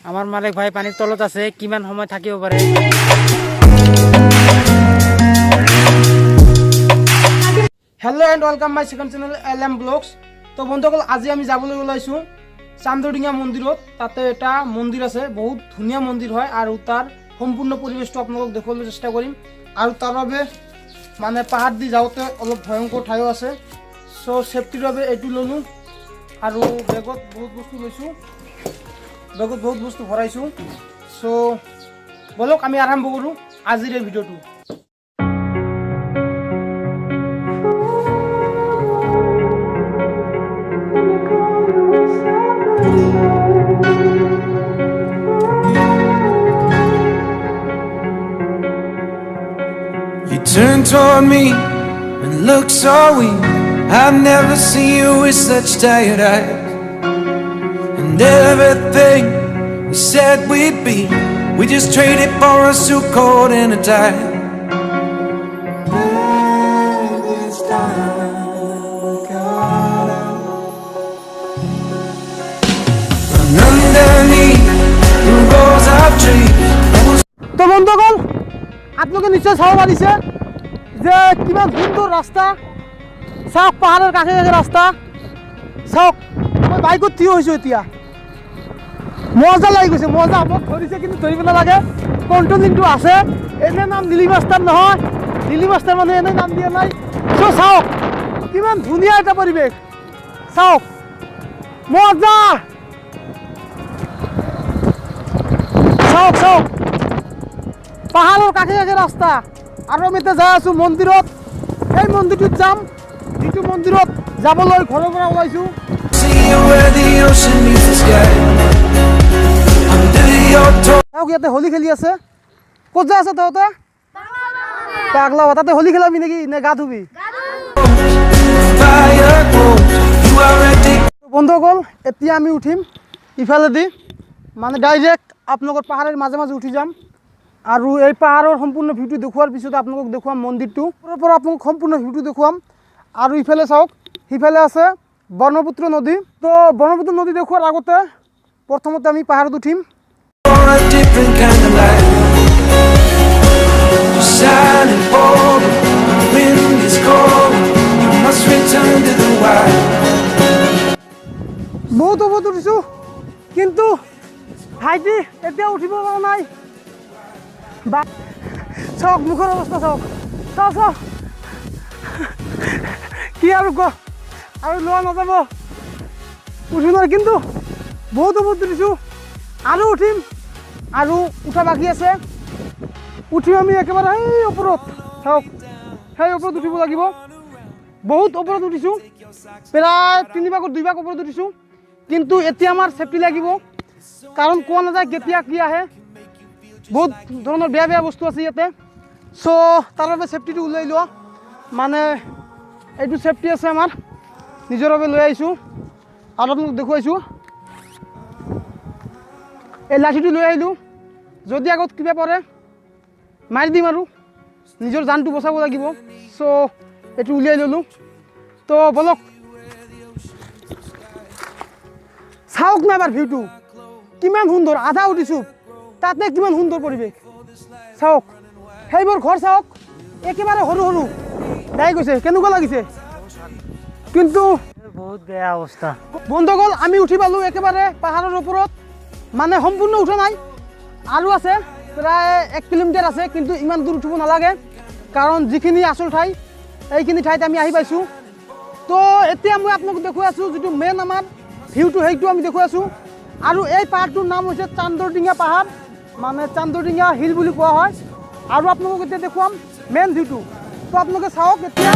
আমাৰ মালিক ভাই পানিৰ তলত আছে, কিমান সময় থাকিব পাৰে। Hello' and welcome my second channel LM blogs. তো বন্ধুসকল, আজি আমি যাবলৈ ওলাইছোঁ চান্দৰডিঙা মন্দিৰত। তাতে এটা মন্দিৰ আছে, বহুত ধুনীয়া মন্দিৰ হয়, আৰু তাৰ সম্পূৰ্ণ পৰিৱেশটো আপোনালোকক দেখুৱাবলৈ চেষ্টা কৰিম। আৰু তাৰ বাবে মানে পাহাৰ দি যাওঁতে অলপ ভয়ংকৰ ঠাইও আছে। চ' ছেফটিৰ বাবে এইটো ল'লোঁ, আৰু বেগত বহুত বস্তু লৈছোঁ, বেগত বহুত বস্তু ভৰাইছোঁ। চ' বলক আমি আৰম্ভ কৰোঁ আজিৰ এই ভিডিঅ'টো। You turn toward me and look so weak. I've never seen you with such tired eyes. And everything we said we'd be, we just traded for a suit coat and a tie. This time we got out. And underneath the rows of trees. তো বন্ধুসকল, আপোনালোকে নিশ্চয় চাব পাৰিছে যে কিমান সুন্দৰ ৰাস্তা। চাওক, পাহাৰৰ কাষে কাষে ৰাস্তা। চাওক, মই বাইকত থিয় হৈছোঁ এতিয়া, মজা লাগি গৈছে, মজা মোক ধৰিছে, কিন্তু ধৰিব নালাগে, কণ্ট্ৰলিংটো আছে। এনে নাম লিলি মাষ্টাৰ নহয়, লিলি মাষ্টাৰ মানে এনে নাম দিয়া নাই। চ' চাওক কিমান ধুনীয়া এটা পৰিৱেশ, চাওক মজা। চাওক চাওক, পাহাৰৰ কাষে কাষে ৰাস্তা। আৰু আমি এতিয়া যাই আছোঁ মন্দিৰত। এই মন্দিৰটোত যাম, যিটো মন্দিৰত যাবলৈ ঘৰৰ পৰা ওলাইছোঁ। চাওক, ইয়াতে হোলী খেলি আছে। ক'ত যাই আছে তহঁতে? পাগলা, তাতে হোলী খেলাবি নেকি নে গা ধুবি? বন্ধুসকল, এতিয়া আমি উঠিম ইফালেদি, মানে ডাইৰেক্ট আপোনালোকৰ পাহাৰৰ মাজে মাজে উঠি যাম। আৰু এই পাহাৰৰ সম্পূৰ্ণ ভিউটো দেখুৱাৰ পিছত আপোনালোকক দেখুৱাম মন্দিৰটো, ওপৰৰ পৰা আপোনালোক সম্পূৰ্ণ ভিউটো দেখুৱাম। আৰু ইফালে চাওক, সিফালে আছে ব্ৰহ্মপুত্ৰ নদী। তো ব্ৰহ্মপুত্ৰ নদী দেখুৱাৰ আগতে প্ৰথমতে আমি পাহাৰত উঠিম। বহুত ওপৰত উঠিছোঁ, কিন্তু ভাইটি এতিয়া উঠিব পৰা নাই। চাওক মুখৰ অৱস্থা, চাওক চাওক চাওক, কি আৰু ক, আৰু লোৱা নাযাব, উঠিব নোৱাৰি, কিন্তু বহুত ওপৰত উঠিছোঁ। আৰু উঠিম, আৰু উঠা বাকী আছে। উঠিম আমি একেবাৰে সেই ওপৰত। চাওক, সেই ওপৰত উঠিব লাগিব। বহুত ওপৰত উঠিছোঁ, প্ৰায় 3 ভাগত 2 ভাগ ওপৰত উঠিছোঁ। কিন্তু এতিয়া আমাৰ ছেফটি লাগিব, কাৰণ কোৱা নাযায় কেতিয়া কি আহে। বহুত ধৰণৰ বেয়া বেয়া বস্তু আছে ইয়াতে। চ' তাৰ বাবে ছেফটিটো ওলাই লোৱা, মানে এইটো ছেফটি আছে আমাৰ, নিজৰ বাবে লৈ আহিছোঁ। আৰু আপোনাক দেখুৱাইছোঁ, এই লাঠিটো লৈ আহিলোঁ, যদি আগত কিবা পৰে মাৰি দিম, আৰু নিজৰ জানটো বচাব লাগিব। চ' এইটো উলিয়াই ল'লোঁ। তো বলক চাওক না এবাৰ ভিউটো কিমান সুন্দৰ। আধা উঠিছোঁ, তাতে কিমান সুন্দৰ পৰিৱেশ। চাওক, সেইবোৰ ঘৰ চাওক, একেবাৰে সৰু সৰু দাই গৈছে, কেনেকুৱা লাগিছে? কিন্তু বহুত বেয়া অৱস্থা। বন্ধুসকল, আমি উঠি পালোঁ একেবাৰে পাহাৰৰ ওপৰত, মানে সম্পূৰ্ণ উঠা নাই, আৰু আছে প্ৰায় 1 কিলোমিটাৰ আছে। কিন্তু ইমান দূৰ উঠিব নালাগে, কাৰণ যিখিনি আচল ঠাই এইখিনি ঠাইত আমি আহি পাইছোঁ। তো এতিয়া মই আপোনালোকক দেখুৱাই আছোঁ যিটো মেইন আমাৰ ভিউটো, সেইটো আমি দেখুৱাই আছোঁ। আৰু এই পাহাৰটোৰ নাম হৈছে চান্দৰডিঙা পাহাৰ, মানে চান্দৰডিঙা হিল বুলি কোৱা হয়। আৰু আপোনালোকক এতিয়া দেখুৱাম মেইন ভিউটো। তো আপোনালোকে চাওক, এতিয়া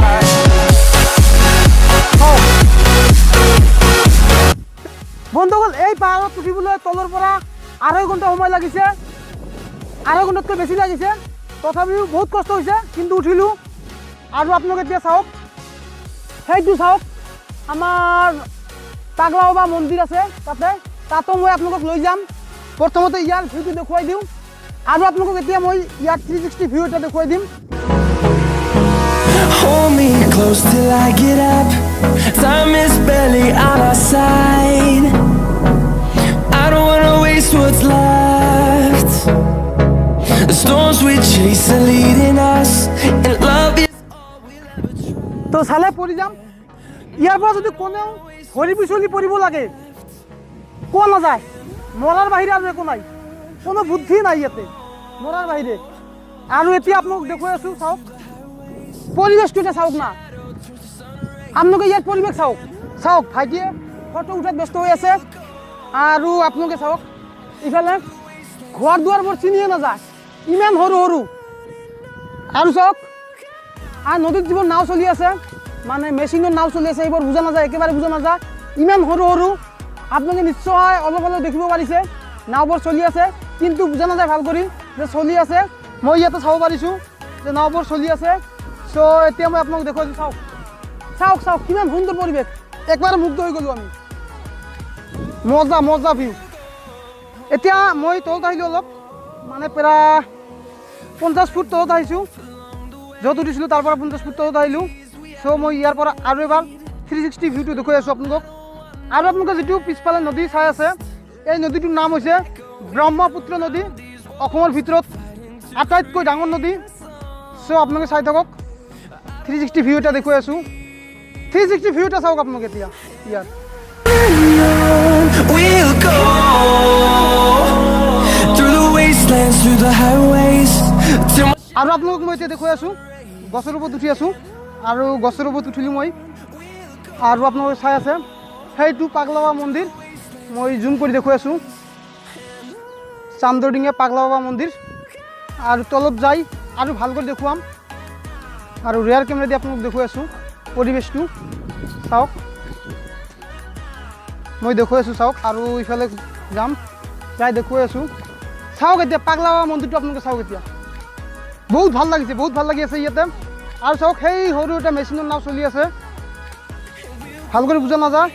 বন্ধুসকল, এই পাহাৰত উঠিবলৈ তলৰ পৰা 2.5 ঘণ্টা সময় লাগিছে, 2.5 ঘণ্টাতকৈ বেছি লাগিছে। তথাপিও বহুত কষ্ট হৈছে, কিন্তু উঠিলোঁ। আৰু আপোনালোকে এতিয়া চাওক, সেইটো চাওক, আমাৰ পাগলা বাবা মন্দিৰ আছে তাতো মই আপোনালোকক লৈ যাম। প্ৰথমতে ইয়াৰ ভিউটো দেখুৱাই দিওঁ, আৰু আপোনালোকক এতিয়া মই ইয়াৰ 360 ভিউ এটা দেখুৱাই দিম। Hold me close till I get up. Time is barely on our side. I don't wanna waste what's left. chase are leading us, and love is তো চালে পৰি যাম ইয়াৰ পৰা যদি কোনেও হৰি বিচলি পৰিব লাগে কোৱা নাযায় মৰাৰ বাহিৰে আৰু একো নাই কোনো বুদ্ধি নাই ইয়াতে মৰাৰ বাহিৰে আৰু এতিয়া আপোনাক দেখুৱাই আছোঁ চাওক পৰিৱেশটো এতিয়া চাওক না আপোনালোকে ইয়াত পৰিৱেশ চাওক চাওক ভাইটিয়ে ফটো উঠাত ব্যস্ত হৈ আছে আৰু আপোনালোকে চাওক ইফালে ঘৰ দুৱাৰবোৰ চিনিয়ে নাযায় ইমান সৰু সৰু আৰু চাওক আৰ নদীত যিবোৰ নাও চলি আছে মানে মেচিনৰ নাও চলি আছে এইবোৰ বুজা নাযায় একেবাৰে বুজা নাযায় ইমান সৰু সৰু আপোনালোকে নিশ্চয় অলপ অলপ দেখিব পাৰিছে নাওবোৰ চলি আছে কিন্তু বুজা নাযায় ভাল কৰি যে চলি আছে মই ইয়াতে চাব পাৰিছোঁ যে নাওবোৰ চলি আছে চ' এতিয়া মই আপোনালোক দেখুৱাইছোঁ চাওক চাওক চাওক কিমান সুন্দৰ পৰিৱেশ একবাৰে মুগ্ধ হৈ গ'লোঁ আমি মজা মজা ভিউ এতিয়া মই তলত আহিলোঁ অলপ মানে প্ৰায় 50 ফুট তলত আহিছোঁ য'ত উঠিছিলোঁ তাৰ পৰা 50 ফুট তলত আহিলোঁ চ' মই ইয়াৰ পৰা আৰু এবাৰ 360 ভিউটো দেখুৱাই আছোঁ আপোনালোকক আৰু আপোনালোকে যিটো পিছফালে নদী চাই আছে এই নদীটোৰ নাম হৈছে ব্ৰহ্মপুত্ৰ নদী অসমৰ ভিতৰত আটাইতকৈ ডাঙৰ নদী চ' আপোনালোকে চাই থাকক 360 ভিউ এটা দেখুৱাই আছোঁ 360 ভিউ এটা চাওক আপোনালোকে এতিয়া ইয়াত we'll go through the wastelands, through the highways, till আৰু আপোনালোকক মই এতিয়া দেখুৱাই আছোঁ গছৰ ওপৰত উঠি আছোঁ আৰু গছৰ ওপৰত উঠিলোঁ মই আৰু আপোনালোকে চাই আছে সেইটো পাগলা বাবা মন্দিৰ মই জুম কৰি দেখুৱাই আছোঁ চান্দৰডিঙিয়া পাগলা বাবা মন্দিৰ আৰু তলত যাই আৰু ভাল কৰি দেখুৱাম আৰু ৰেয়াৰ কেমেৰা দি আপোনালোক দেখুৱাই আছোঁ পৰিৱেশটো চাওক মই দেখুৱাই আছোঁ চাওক আৰু ইফালে যাম যাই দেখুৱাই আছোঁ চাওক এতিয়া পাগলা বাবা মন্দিৰটো আপোনালোকে চাওক এতিয়া বহুত ভাল লাগিছে বহুত ভাল লাগি আছে ইয়াতে আৰু চাওক সেই সৰু এটা মেচিনৰ নাও চলি আছে ভাল কৰি বুজা নাযায়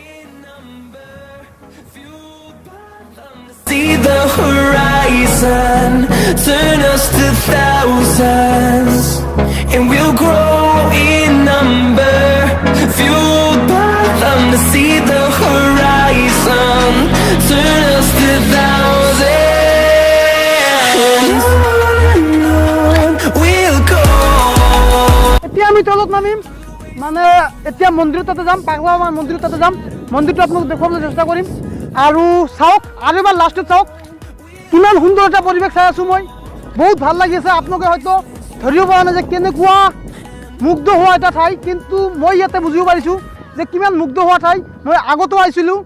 see the horizon, turn us to thousands, and we'll grow in number, fueled by them to see the horizon, turn us to thousands. We'll go. এতিয়া আমি তলত নামিম মানে এতিয়া মন্দিৰৰ তাতে যাম পাগলা বাবা মন্দিৰৰ তাতে যাম মন্দিৰটো আপোনালোক দেখুৱাবলৈ চেষ্টা কৰিম আৰু চাওক আৰু এবাৰ লাষ্টত চাওক কিমান সুন্দৰ এটা পৰিৱেশ চাই আছোঁ মই বহুত ভাল লাগি আছে আপোনালোকে হয়তো ধৰিব পৰা নাই যে কেনেকুৱা মুগ্ধ হোৱা এটা ঠাই কিন্তু মই ইয়াতে বুজিব পাৰিছোঁ যে কিমান মুগ্ধ হোৱা ঠাই মই আগতো আহিছিলোঁ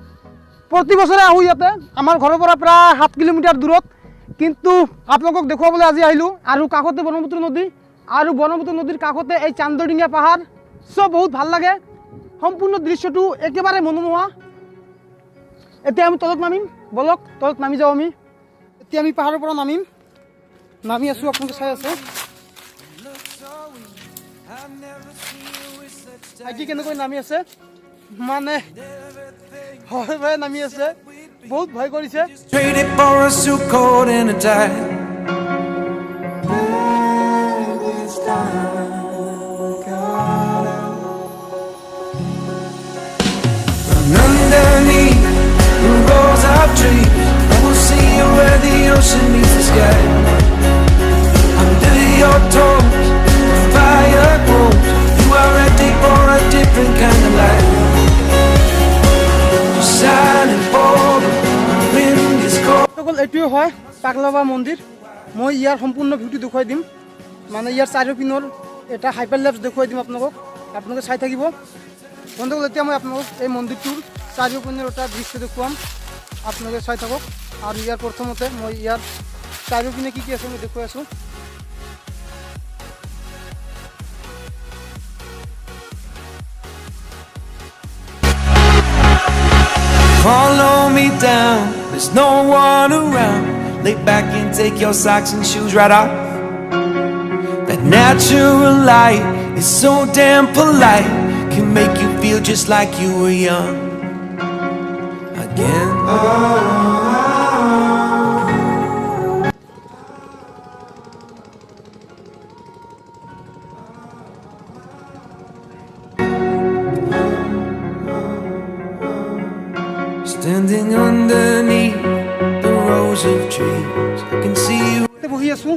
প্ৰতি বছৰে আহোঁ ইয়াতে আমাৰ ঘৰৰ পৰা প্ৰায় 7 কিলোমিটাৰ দূৰত কিন্তু আপোনালোকক দেখুৱাবলৈ আজি আহিলোঁ আৰু কাষতে ব্ৰহ্মপুত্ৰ নদী আৰু ব্ৰহ্মপুত্ৰ নদীৰ কাষতে এই চান্দৰডিঙিয়া পাহাৰ চব বহুত ভাল লাগে সম্পূৰ্ণ দৃশ্যটো একেবাৰে মনোমোহা এতিয়া আমি তলত নামিম বলক তলত নামি যাওঁ আমি এতিয়া আমি পাহাৰৰ পৰা নামি আছোঁ আপোনালোকে চাই আছে ভাইটি কেনেকৈ নামি আছে মানে হয় ভাই নামি আছে বহুত ভয় কৰিছে Traded for a suit coat and a tie. Underneath the rows of trees, I will see you where the ocean meets the sky. Under your toes, the fire grows. You are ready for a different kind of life. You're shining forward, the wind is cold. অকল এইটোৱে হয় পাগলা বাবা মন্দিৰ মই ইয়াৰ সম্পূৰ্ণ ভিউটো দেখুৱাই দিম মানে ইয়াৰ চাৰিওপিনৰ এটা হাইপাৰলেপছ দেখুৱাই দিম আপোনালোকে চাই থাকিব বন্ধুসকল এতিয়া মই আপোনালোকক এই মন্দিৰটোৰ চাৰিওপিনৰ এটা দৃশ্য দেখুৱাম আপোনালোকে চাই থাকক আৰু ইয়াৰ প্ৰথমতে মই ইয়াৰ চাৰিওপিনে কি কি আছে মই দেখুৱাই আছোঁ Follow me down, there's no one around. Lay back and take your socks and shoes right off. That natural light is so damn polite, can make you feel just like you were young again. Standing underneath the rows of trees, I can see you. বহি আছোঁ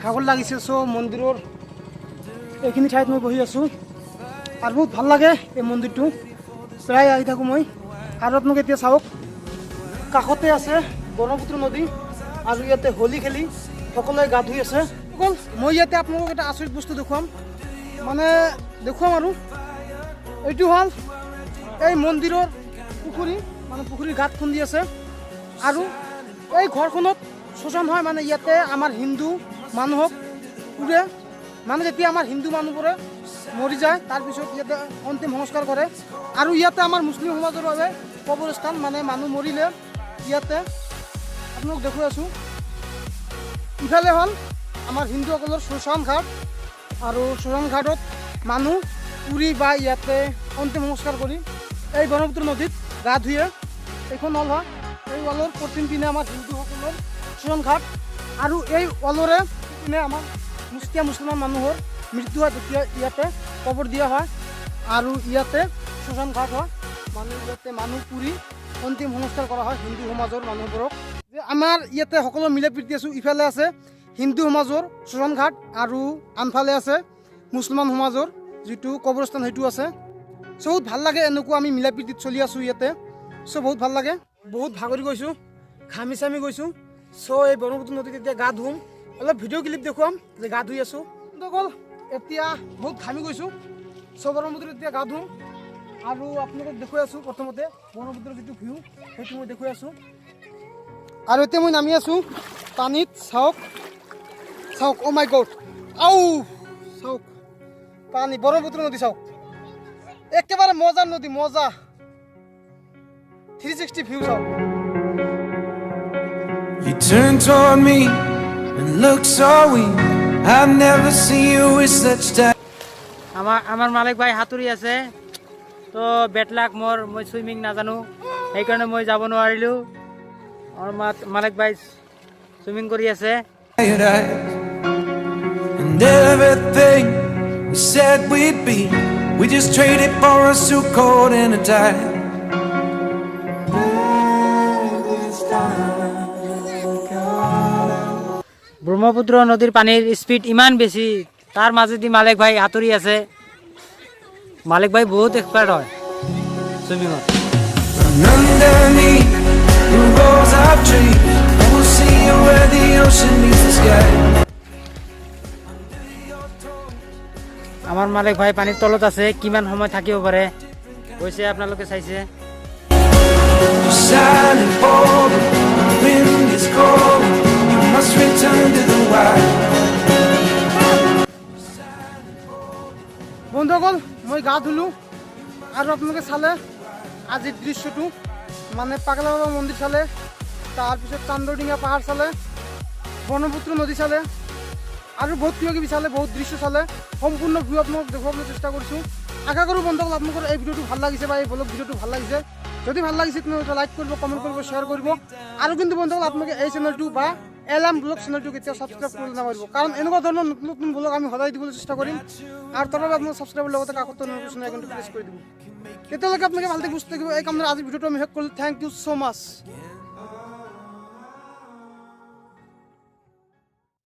ভাগৰ লাগিছে। চ' মন্দিৰৰ এইখিনি ঠাইত মই বহি আছোঁ আৰু বহুত ভাল লাগে এই মন্দিৰটো, প্ৰায় আহি থাকোঁ মই। আৰু আপোনালোকে এতিয়া চাওক, কাষতে আছে ব্ৰহ্মপুত্ৰ নদী আৰু ইয়াতে হোলী খেলি সকলোৱে গা ধুই আছে। অকল মই ইয়াতে আপোনালোকক এটা আচৰিত বস্তু দেখুৱাম, মানে দেখুৱাম আৰু এইটো হ'ল এই মন্দিৰৰ পুখুৰী, মানে পুখুৰীৰ গাঁত খুন্দি আছে। আৰু এই ঘৰখনত শোষণ হয়, মানে ইয়াতে আমাৰ হিন্দু মানুহক পুৰে, মানে যেতিয়া আমাৰ হিন্দু মানুহবোৰে মৰি যায় তাৰপিছত ইয়াতে অন্তিম সংস্কাৰ কৰে। আৰু ইয়াতে আমাৰ মুছলিম সমাজৰ বাবে কবৰস্থান, মানে মানুহ মৰিলে ইয়াতে আপোনালোক দেখুৱাই আছোঁ। ইফালে হ'ল আমাৰ হিন্দুসকলৰ শ্মশান ঘাট, আৰু শ্মশান ঘাটত মানুহ পুৰি বা ইয়াতে অন্তিম সংস্কাৰ কৰি এই ব্ৰহ্মপুত্ৰ নদীত গা ধুৱে। এইখন ৱাল হয়, এই ৱালৰ পশ্চিম পিনে আমাৰ হিন্দুসকলৰ শ্মশান ঘাট, আৰু এই ৱালৰে পিনে আমাৰ মুছলমান মানুহৰ মৃত্যু হয়, তেতিয়া ইয়াতে কবৰ দিয়া হয়। আৰু ইয়াতে শ্মশান ঘাট হয়, মানে ইয়াতে মানুহ পুৰি অন্তিম সংস্কাৰ কৰা হয় হিন্দু সমাজৰ মানুহবোৰক। যে আমাৰ ইয়াতে সকলো মিলা প্ৰীতি আছোঁ, ইফালে আছে হিন্দু সমাজৰ শ্মশান ঘাট আৰু আনফালে আছে মুছলমান সমাজৰ যিটো কবৰস্থান সেইটো আছে। চ' বহুত ভাল লাগে, এনেকুৱা আমি মিলা প্ৰীতিত চলি আছোঁ ইয়াতে। চ' বহুত ভাল লাগে, বহুত ভাগৰি গৈছোঁ, ঘামি চামি গৈছোঁ। চ' এই ব্ৰহ্মপুত্ৰ নদীত এতিয়া গা ধুম, অলপ ভিডিঅ' ক্লিপ দেখুৱাম যে গা ধুই আছোঁ। অকল এতিয়া বহুত ঘামি গৈছোঁ। চ' ব্ৰহ্মপুত্ৰত এতিয়া গা ধুম আৰু আপোনালোকক দেখুৱাই আছোঁ। প্ৰথমতে ব্ৰহ্মপুত্ৰৰ যিটো ভিউ সেইটো মই দেখুৱাই আছোঁ। আৰু এতিয়া মই নামি আছোঁ পানীত। চাওক চাওক, অ' মাই গড, আউ চাওক পানী, ব্ৰহ্মপুত্ৰ নদী চাওক, একেবাৰে মজাৰ নদী, মজা 360 ভিউ চাওক। You turn toward me and look so weak. I've never seen you with such time. আমাৰ মালিক ভাই সাঁতুৰি আছে, তো বেড লাক মোৰ, মই চুইমিং নাজানো, সেইকাৰণে মই যাব নোৱাৰিলোঁ। আৰু মালিক ভাই চুইমিং কৰি আছে। And everything we said we'd be, we just traded for a suit coat and a tie. Brahmaputra নদীৰ পানীৰ স্পীড ইমান বেছি, তাৰ মাজেদি মালিক ভাই সাঁতুৰি আছে। মালিক ভাই বহুত এক্সপাৰ্ট হয় চুইমিঙত। And underneath the rows of trees, we'll see you where the ocean meets the sky. আমাৰ মালিক ভাই পানীৰ তলত আছে, কিমান সময় থাকিব পাৰে কৈছে, আপোনালোকে চাইছে। Silent bold, the wind is cold, you must return to the wild. বন্ধুসকল, মই গা ধুলোঁ আৰু আপোনালোকে চালে আজিৰ দৃশ্যটো, মানে পাগলা বাবা মন্দিৰ চালে, তাৰপিছত চান্দৰডিঙা পাহাৰ চালে, ব্ৰহ্মপুত্ৰ নদী চালে, আৰু বহুত কিবা কিবি চালে, বহুত দৃশ্য চালে। সম্পূৰ্ণ ভিউ আপোনালোকক দেখুৱাবলৈ চেষ্টা কৰিছোঁ। আশা কৰোঁ বন্ধুসকল আপোনালোকৰ এই ভিডিঅ'টো ভাল লাগিছে বা এই ব্লগ ভিডিঅ'টো ভাল লাগিছে। যদি ভাল লাগিছে তেনেহ'লে লাইক কৰিব, কমেণ্ট কৰিব, শ্বেয়াৰ কৰিব। আৰু কিন্তু বন্ধুসকল আপোনালোকে এই চেনেলটো বা এলাম ব্লগ চেনেলটো কেতিয়াও ছাবস্ক্ৰাইব কৰিবলৈ নাপাহৰিব, কাৰণ এনেকুৱা ধৰণৰ নতুন নতুন ব্লগ আমি সদায় দিবলৈ চেষ্টা কৰিম। আৰু তাৰ বাবে আপোনালোকে ছাবস্ক্ৰাইবৰ লগতে কাষত নোটিফিকেশ্যন আইকনটো প্ৰেছ কৰি দিব। তেতিয়ালৈকে আপোনালোকে ভালকৈ সুস্থ থাকিব, এই কামত আজিৰ ভিডিঅ'টো আমি শেষ কৰিলোঁ। Thank you so' much.